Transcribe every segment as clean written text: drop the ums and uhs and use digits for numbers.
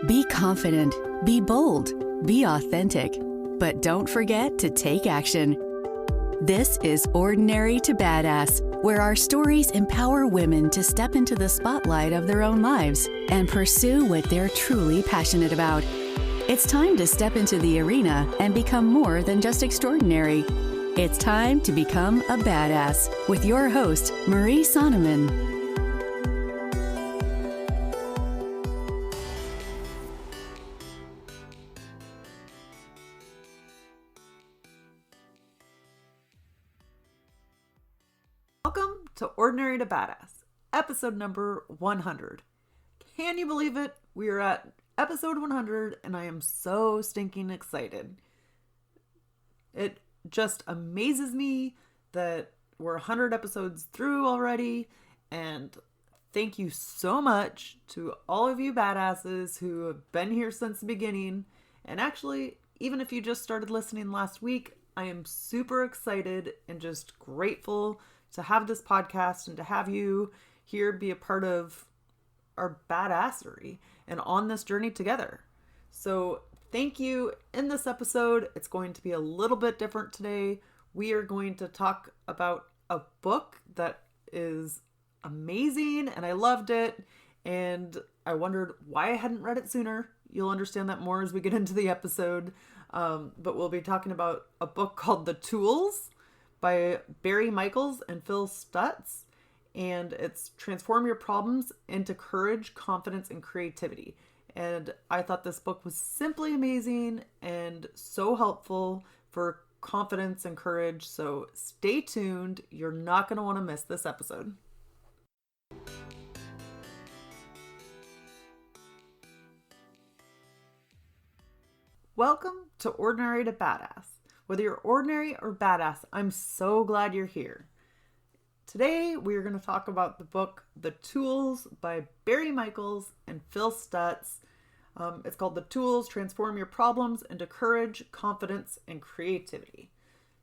Be confident, be bold, be authentic, but don't forget to take action. This is Ordinary to Badass, where our stories empower women to step into the spotlight of their own lives and pursue what they're truly passionate about. It's time to step into the arena and become more than just extraordinary. It's time to become a badass with your host, Marie Sonneman. Welcome to Ordinary to Badass, episode number 100. Can you believe it? We are at episode 100 and I am so stinking excited. It just amazes me that we're 100 episodes through already, and thank you so much to all of you badasses who have been here since the beginning. And actually, even if you just started listening last week, I am super excited and just grateful to have this podcast and to have you here be a part of our badassery and on this journey together. So thank you. In this episode, it's going to be a little bit different today. We are going to talk about a book that is amazing and I loved it. And I wondered why I hadn't read it sooner. You'll understand that more as we get into the episode. But we'll be talking about a book called The Tools by Barry Michels and Phil Stutz. And it's Transform Your Problems into Courage, Confidence, and Creativity. And I thought this book was simply amazing and so helpful for confidence and courage. So stay tuned. You're not going to want to miss this episode. Welcome to Ordinary to Badass. Whether you're ordinary or badass, I'm so glad you're here. Today, we are going to talk about the book, The Tools by Barry Michels and Phil Stutz. It's called The Tools, Transform Your Problems into Courage, Confidence, and Creativity.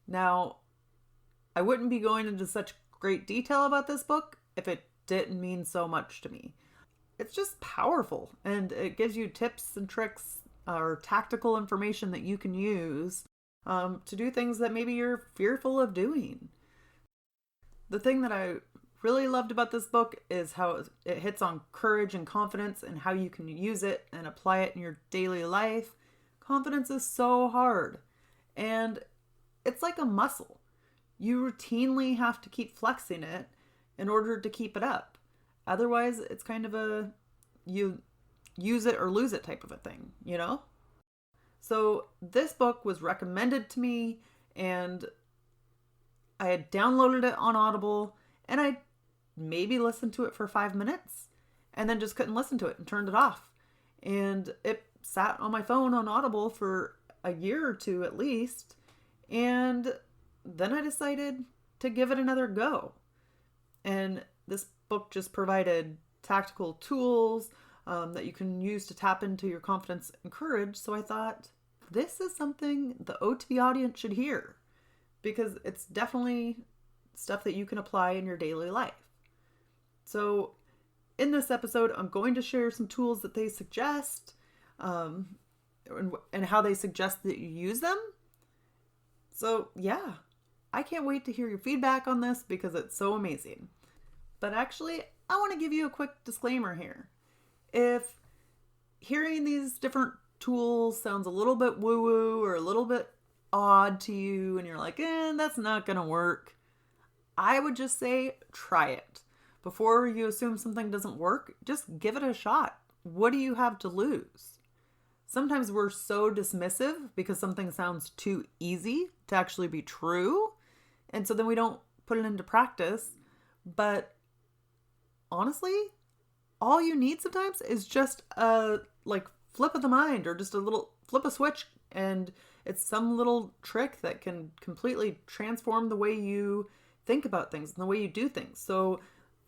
Now, I wouldn't be going into such great detail about this book if it didn't mean so much to me. It's just powerful, and it gives you tips and tricks or tactical information that you can use to do things that maybe you're fearful of doing. The thing that I really loved about this book is how it hits on courage and confidence and how you can use it and apply it in your daily life. Confidence is so hard, and it's like a muscle. You routinely have to keep flexing it in order to keep it up. Otherwise, it's kind of a you use it or lose it type of a thing, you know? So this book was recommended to me, and I had downloaded it on Audible, and I maybe listened to it for 5 minutes and then just couldn't listen to it and turned it off. And it sat on my phone on Audible for a year or two at least. And then I decided to give it another go. And this book just provided tactical tools that you can use to tap into your confidence and courage. So I thought, this is something the OT audience should hear, because it's definitely stuff that you can apply in your daily life. So in this episode, I'm going to share some tools that they suggest and how they suggest that you use them. So yeah, I can't wait to hear your feedback on this because it's so amazing. But actually, I want to give you a quick disclaimer here. If hearing these different tools sounds a little bit woo-woo or a little bit odd to you and you're like, that's not going to work, I would just say try it. Before you assume something doesn't work, just give it a shot. What do you have to lose? Sometimes we're so dismissive because something sounds too easy to actually be true. And so then we don't put it into practice. But honestly, all you need sometimes is just a flip of the mind, or just a little flip a switch, and it's some little trick that can completely transform the way you think about things and the way you do things. So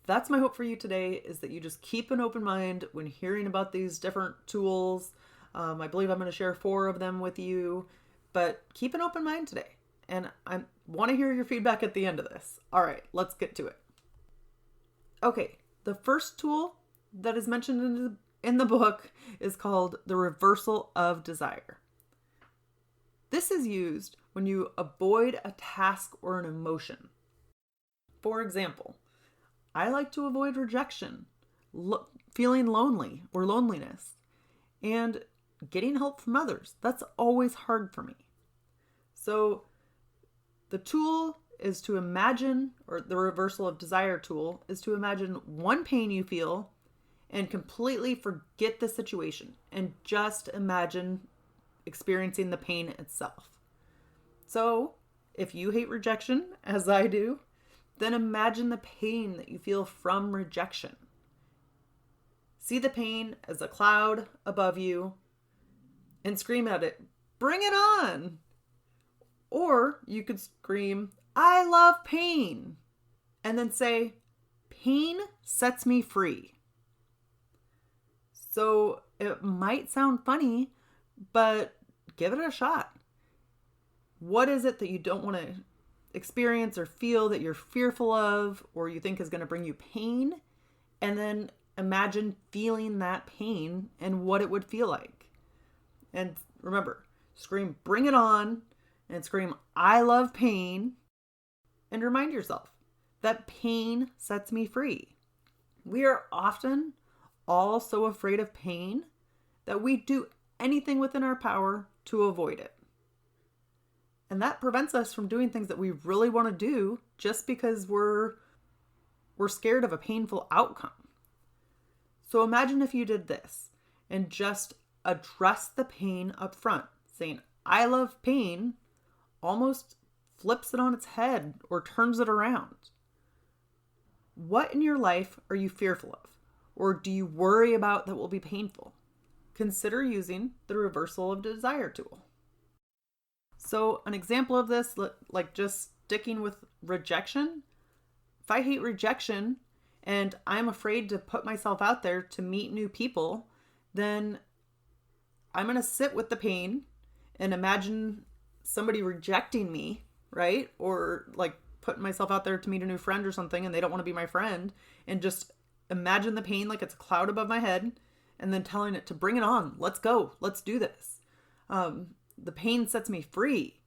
that's my hope for you today, is that you just keep an open mind when hearing about these different tools. I believe I'm going to share 4 of them with you, but keep an open mind today. And I want to hear your feedback at the end of this. All right, let's get to it. Okay, the first tool that is mentioned in the book is called the reversal of desire. This is used when you avoid a task or an emotion. For example, I like to avoid rejection, feeling lonely or loneliness, and getting help from others. That's always hard for me. So the tool is to imagine, or the reversal of desire tool is to imagine one pain you feel and completely forget the situation and just imagine experiencing the pain itself. So if you hate rejection, as I do, then imagine the pain that you feel from rejection. See the pain as a cloud above you and scream at it, "Bring it on!" Or you could scream, "I love pain," and then say, "Pain sets me free." So it might sound funny, but give it a shot. What is it that you don't want to experience or feel that you're fearful of or you think is going to bring you pain? And then imagine feeling that pain and what it would feel like. And remember, scream, "Bring it on," and scream, "I love pain." And remind yourself that pain sets me free. We are often all so afraid of pain that we do anything within our power to avoid it. And that prevents us from doing things that we really want to do just because we're scared of a painful outcome. So imagine if you did this and just address the pain up front. Saying, "I love pain," almost flips it on its head or turns it around. What in your life are you fearful of? Or do you worry about that will be painful? Consider using the reversal of desire tool. So an example of this, like just sticking with rejection. If I hate rejection and I'm afraid to put myself out there to meet new people, then I'm going to sit with the pain and imagine somebody rejecting me, right? Or like putting myself out there to meet a new friend or something and they don't want to be my friend, and just imagine the pain like it's a cloud above my head and then telling it to bring it on. Let's go. Let's do this. The pain sets me free.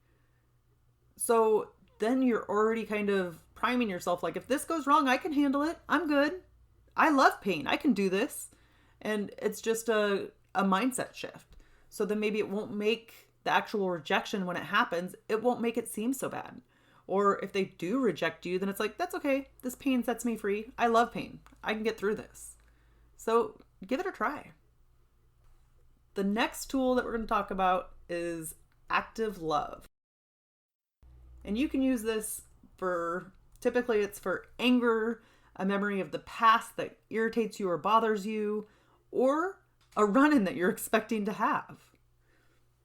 So then you're already kind of priming yourself like, if this goes wrong, I can handle it. I'm good. I love pain. I can do this. And it's just a mindset shift. So then maybe it won't make the actual rejection when it happens, it won't make it seem so bad. Or if they do reject you, then it's like, that's okay. This pain sets me free. I love pain. I can get through this. So give it a try. The next tool that we're going to talk about is active love. And you can use this typically it's for anger, a memory of the past that irritates you or bothers you, or a run-in that you're expecting to have.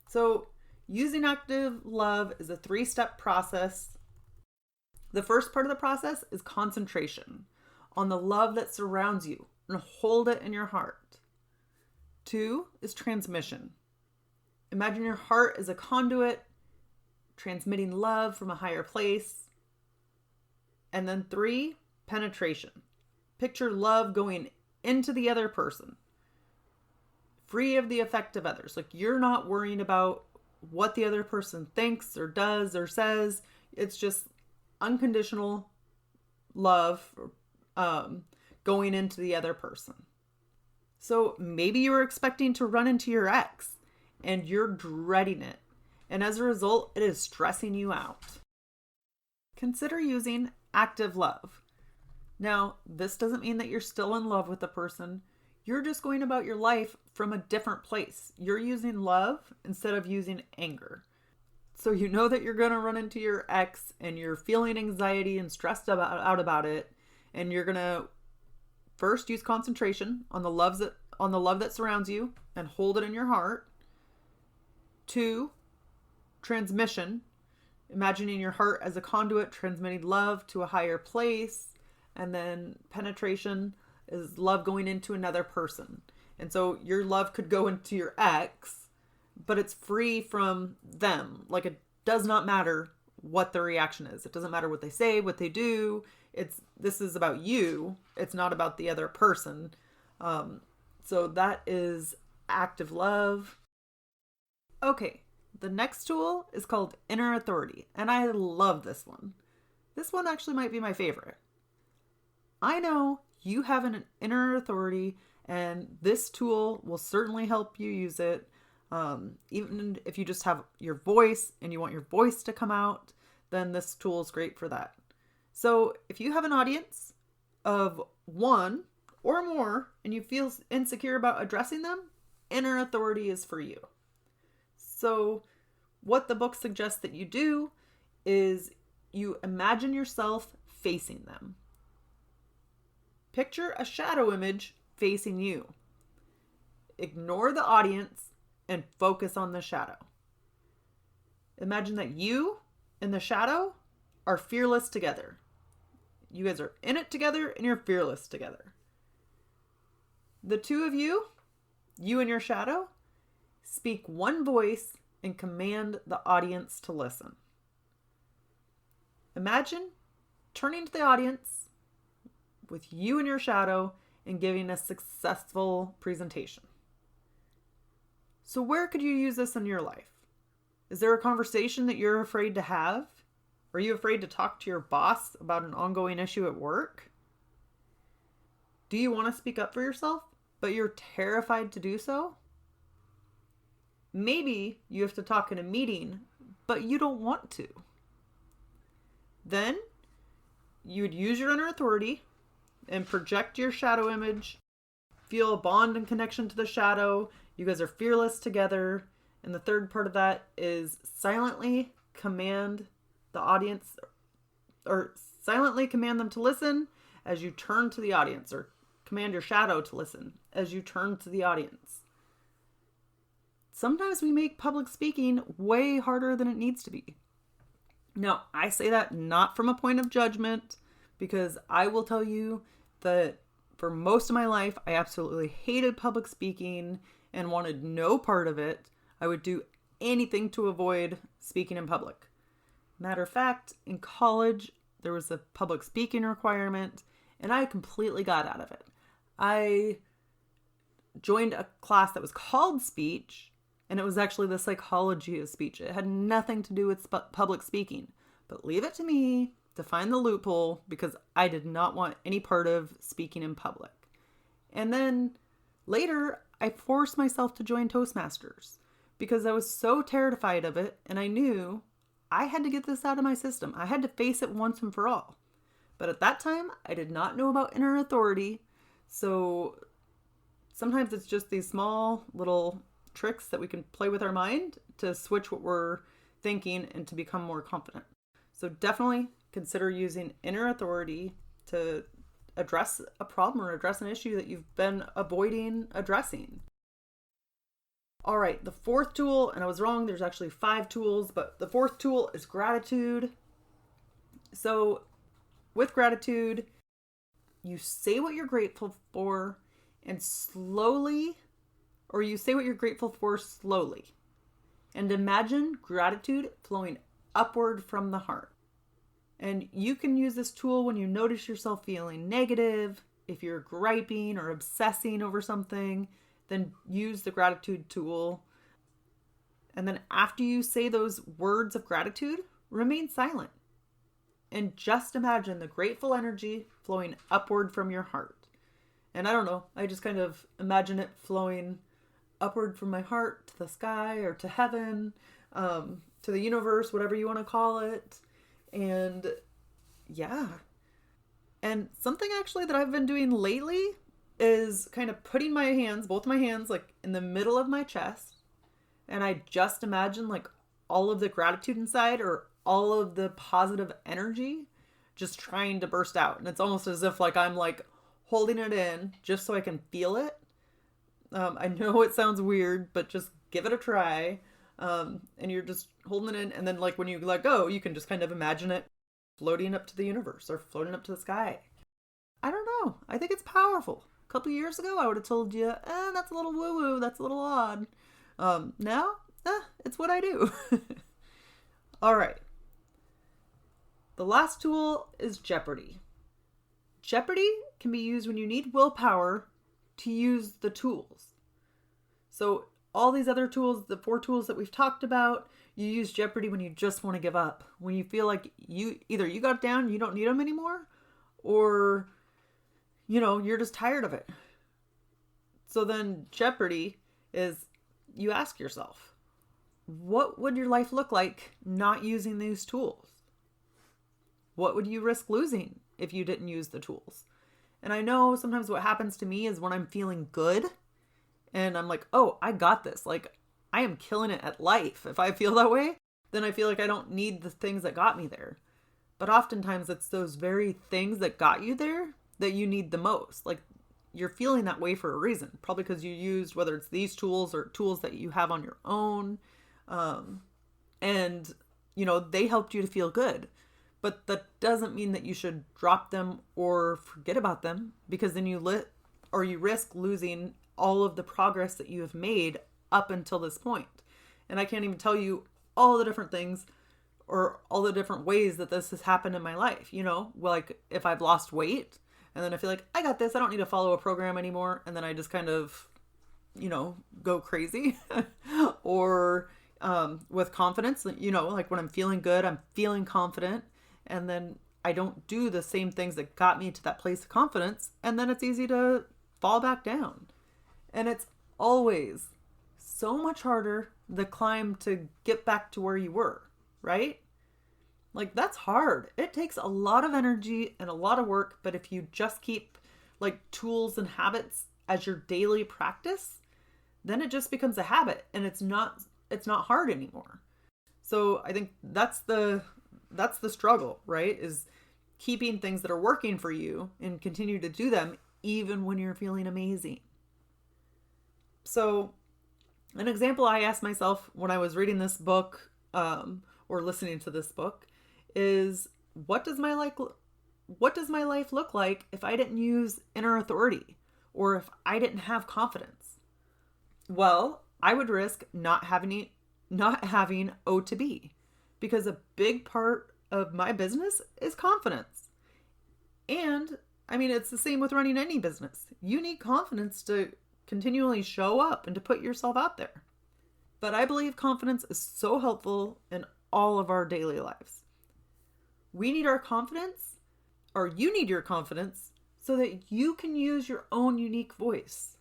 So using active love is a 3-step process. The first part of the process is concentration on the love that surrounds you and hold it in your heart. 2 is transmission. Imagine your heart as a conduit, transmitting love from a higher place. And then 3, penetration. Picture love going into the other person, free of the effect of others. Like you're not worrying about what the other person thinks or does or says. It's just unconditional love going into the other person. So maybe you were expecting to run into your ex and you're dreading it. And as a result, it is stressing you out. Consider using active love. Now, this doesn't mean that you're still in love with the person. You're just going about your life from a different place. You're using love instead of using anger. So you know that you're going to run into your ex and you're feeling anxiety and stressed out about it. And you're going to first use concentration on the love that surrounds you and hold it in your heart. 2, transmission, imagining your heart as a conduit transmitting love to a higher place. And then penetration is love going into another person. And so your love could go into your ex, but it's free from them. Like it does not matter what the reaction is. It doesn't matter what they say, what they do. This is about you. It's not about the other person. So that is active love. Okay, the next tool is called inner authority, and I love this one. This one actually might be my favorite. I know you have an inner authority, and this tool will certainly help you use it. Even if you just have your voice and you want your voice to come out, then this tool is great for that. So if you have an audience of one or more and you feel insecure about addressing them, inner authority is for you. So what the book suggests that you do is you imagine yourself facing them. Picture a shadow image facing you. Ignore the audience and focus on the shadow. Imagine that you and the shadow are fearless together. You guys are in it together and you're fearless together. The two of you and your shadow, speak one voice and command the audience to listen. Imagine turning to the audience with you and your shadow and giving a successful presentation. So where could you use this in your life? Is there a conversation that you're afraid to have? Are you afraid to talk to your boss about an ongoing issue at work? Do you want to speak up for yourself, but you're terrified to do so? Maybe you have to talk in a meeting, but you don't want to. Then you would use your inner authority and project your shadow image. Feel a bond and connection to the shadow. You guys are fearless together. And the third part of that is silently command the audience, or silently command them to listen as you turn to the audience, or command your shadow to listen as you turn to the audience. Sometimes we make public speaking way harder than it needs to be. Now, I say that not from a point of judgment, because I will tell you that for most of my life, I absolutely hated public speaking and wanted no part of it. I would do anything to avoid speaking in public. Matter of fact, in college, there was a public speaking requirement, and I completely got out of it. I joined a class that was called speech, and it was actually the psychology of speech. It had nothing to do with public speaking. But leave it to me to find the loophole, because I did not want any part of speaking in public. And then later, I forced myself to join Toastmasters because I was so terrified of it, and I knew I had to get this out of my system. I had to face it once and for all. But at that time, I did not know about inner authority. So sometimes it's just these small little tricks that we can play with our mind to switch what we're thinking and to become more confident. So definitely consider using inner authority to address a problem or address an issue that you've been avoiding addressing. All right, the fourth tool, and I was wrong, there's actually 5 tools, but the fourth tool is gratitude. So with gratitude, you say what you're grateful for and slowly, or you say what you're grateful for slowly. And imagine gratitude flowing upward from the heart. And you can use this tool when you notice yourself feeling negative. If you're griping or obsessing over something, then use the gratitude tool. And then after you say those words of gratitude, remain silent. And just imagine the grateful energy flowing upward from your heart. And I don't know, I just kind of imagine it flowing upward from my heart to the sky or to heaven, to the universe, whatever you want to call it. And yeah. And something actually that I've been doing lately is kind of putting my hands, both my hands, like in the middle of my chest. And I just imagine like all of the gratitude inside, or all of the positive energy just trying to burst out. And it's almost as if like I'm like holding it in just so I can feel it. I know it sounds weird, but just give it a try. And you're just holding it in. And then like when you let go, you can just kind of imagine it floating up to the universe or floating up to the sky. I don't know. I think it's powerful. A couple years ago, I would have told you, that's a little woo-woo. That's a little odd. Now, it's what I do. All right. The last tool is Jeopardy. Jeopardy can be used when you need willpower, to use the tools. So all these other tools, the 4 tools that we've talked about, you use Jeopardy when you just want to give up. When you feel like you got down, you don't need them anymore, or, you're just tired of it. So then Jeopardy is, you ask yourself, what would your life look like not using these tools? What would you risk losing if you didn't use the tools? And I know sometimes what happens to me is when I'm feeling good and I'm like, oh, I got this. Like, I am killing it at life. If I feel that way, then I feel like I don't need the things that got me there. But oftentimes it's those very things that got you there that you need the most. Like, you're feeling that way for a reason. Probably because you used, whether it's these tools or tools that you have on your own. And, they helped you to feel good. But that doesn't mean that you should drop them or forget about them, because then you risk losing all of the progress that you have made up until this point. And I can't even tell you all the different things or all the different ways that this has happened in my life. Like if I've lost weight and then I feel like I got this, I don't need to follow a program anymore. And then I just kind of, go crazy or, with confidence, like when I'm feeling good, I'm feeling confident. And then I don't do the same things that got me to that place of confidence. And then it's easy to fall back down. And it's always so much harder, the climb to get back to where you were, right? Like, that's hard. It takes a lot of energy and a lot of work. But if you just keep like tools and habits as your daily practice, then it just becomes a habit and it's not hard anymore. So I think that's the struggle, right? Is keeping things that are working for you and continue to do them even when you're feeling amazing. So an example I asked myself when I was reading this book, or listening to this book, is what does my life look like if I didn't use inner authority, or if I didn't have confidence? Well, I would risk not having O to B, because a big part of my business is confidence. And I mean, it's the same with running any business. You need confidence to continually show up and to put yourself out there. But I believe confidence is so helpful in all of our daily lives. We need our confidence, or you need your confidence, so that you can use your own unique voice.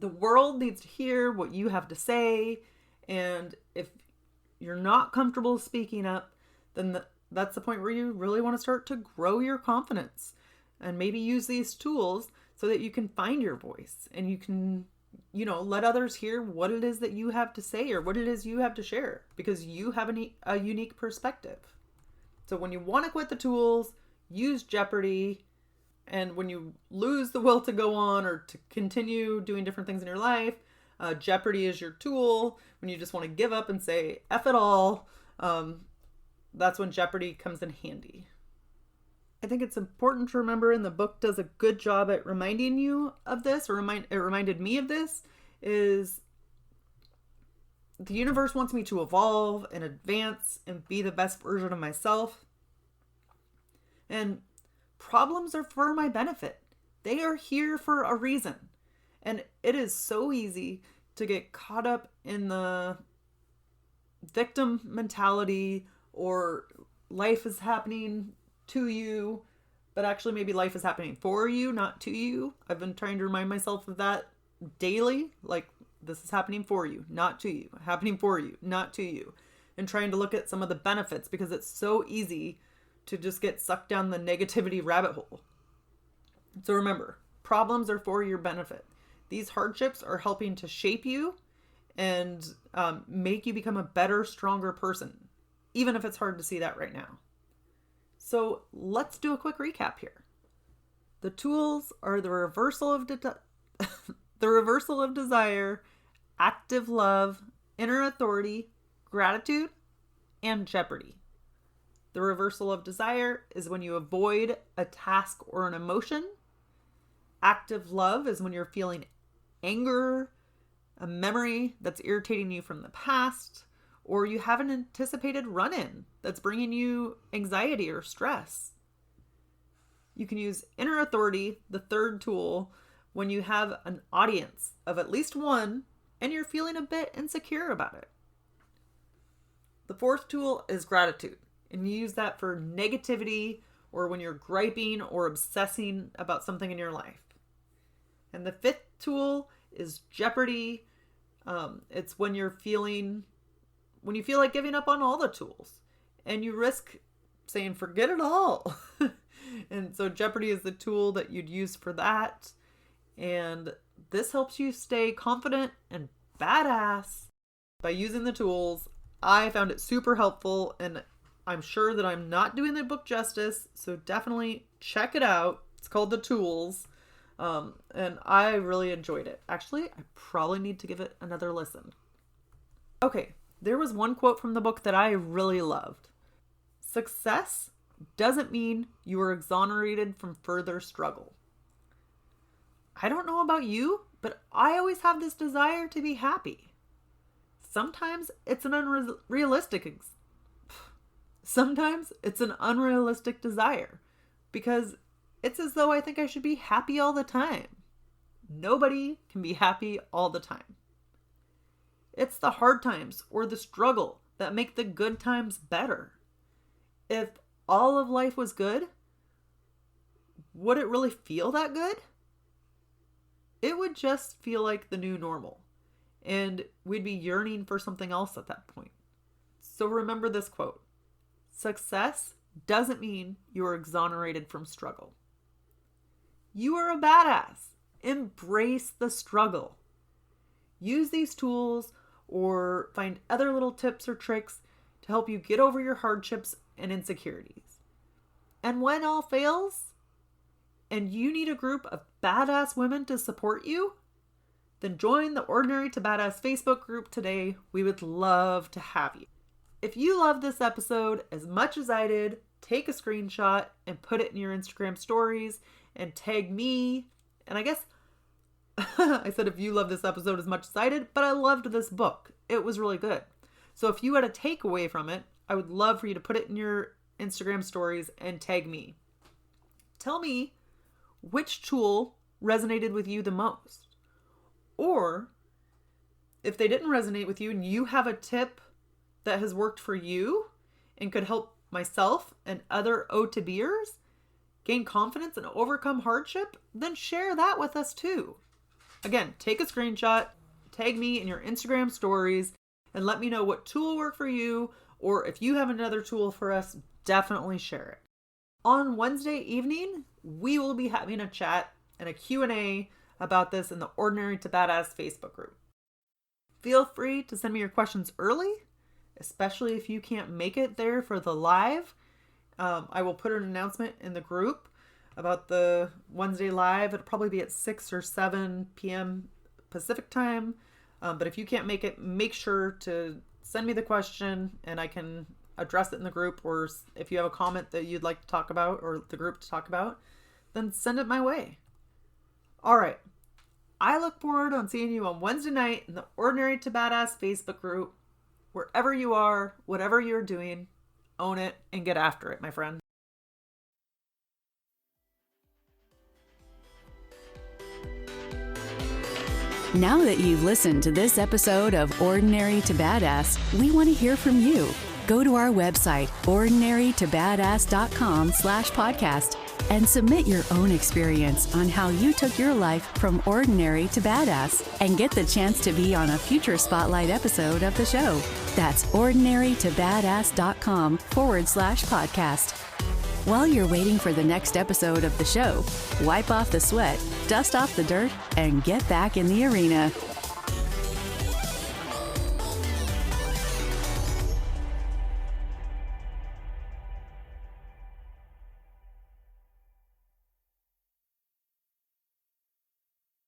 The world needs to hear what you have to say, and if you're not comfortable speaking up, then that's the point where you really want to start to grow your confidence and maybe use these tools so that you can find your voice and you can, let others hear what it is that you have to say or what it is you have to share, because you have a unique perspective. So when you want to quit the tools, use Jeopardy. And when you lose the will to go on or to continue doing different things in your life, Jeopardy is your tool. When you just want to give up and say, F it all, that's when Jeopardy comes in handy. I think it's important to remember, and the book does a good job at reminding you of this, or it reminded me of this, is the universe wants me to evolve and advance and be the best version of myself. And problems are for my benefit. They are here for a reason. And it is so easy to get caught up in the victim mentality, or life is happening to you, but actually maybe life is happening for you, not to you. I've been trying to remind myself of that daily. Like, this is happening for you, not to you. Happening for you, not to you. And trying to look at some of the benefits, because it's so easy to just get sucked down the negativity rabbit hole. So remember, problems are for your benefit. These hardships are helping to shape you and make you become a better, stronger person, even if it's hard to see that right now. So let's do a quick recap here. The tools are the reversal of desire, active love, inner authority, gratitude, and Jeopardy. The reversal of desire is when you avoid a task or an emotion. Active love is when you're feeling anger, a memory that's irritating you from the past, or you have an anticipated run-in that's bringing you anxiety or stress. You can use inner authority, the third tool, when you have an audience of at least one and you're feeling a bit insecure about it. The fourth tool is gratitude, and you use that for negativity or when you're griping or obsessing about something in your life. And the fifth tool is jeopardy. It's when you feel like giving up on all the tools and you risk saying, forget it all. And so jeopardy is the tool that you'd use for that. And this helps you stay confident and badass by using the tools. I found it super helpful, and I'm sure that I'm not doing the book justice, so definitely check it out. It's called The Tools, and I really enjoyed it. Actually, I probably need to give it another listen. Okay, there was one quote from the book that I really loved. Success doesn't mean you are exonerated from further struggle. I don't know about you, but I always have this desire to be happy. Sometimes it's an unrealistic desire because it's as though I think I should be happy all the time. Nobody can be happy all the time. It's the hard times or the struggle that make the good times better. If all of life was good, would it really feel that good? It would just feel like the new normal. And we'd be yearning for something else at that point. So remember this quote. Success doesn't mean you are exonerated from struggle. You are a badass. Embrace the struggle. Use these tools or find other little tips or tricks to help you get over your hardships and insecurities. And when all fails, and you need a group of badass women to support you, then join the Ordinary to Badass Facebook group today. We would love to have you. If you love this episode as much as I did, take a screenshot and put it in your Instagram stories and tag me. And I guess I said if you love this episode as much as I did, but I loved this book. It was really good. So if you had a takeaway from it, I would love for you to put it in your Instagram stories and tag me. Tell me which tool resonated with you the most. Or if they didn't resonate with you and you have a tip that has worked for you and could help myself and other O2Bers gain confidence and overcome hardship, then share that with us too. Again, take a screenshot, tag me in your Instagram stories, and let me know what tool worked for you, or if you have another tool for us, definitely share it. On Wednesday evening, we will be having a chat and a Q&A about this in the Ordinary to Badass Facebook group. Feel free to send me your questions early, especially if you can't make it there for the live. I will put an announcement in the group about the Wednesday live. It'll probably be at 6 or 7 p.m. Pacific time. But if you can't make it, make sure to send me the question and I can address it in the group. Or if you have a comment that you'd like to talk about or the group to talk about, then send it my way. All right. I look forward to seeing you on Wednesday night in the Ordinary to Badass Facebook group. Wherever you are, whatever you're doing, own it and get after it, my friend. Now that you've listened to this episode of Ordinary to Badass, we want to hear from you. Go to our website, ordinarytobadass.com/podcast, and submit your own experience on how you took your life from ordinary to badass and get the chance to be on a future Spotlight episode of the show. That's ordinarytobadass.com/podcast. While you're waiting for the next episode of the show, wipe off the sweat, dust off the dirt, and get back in the arena.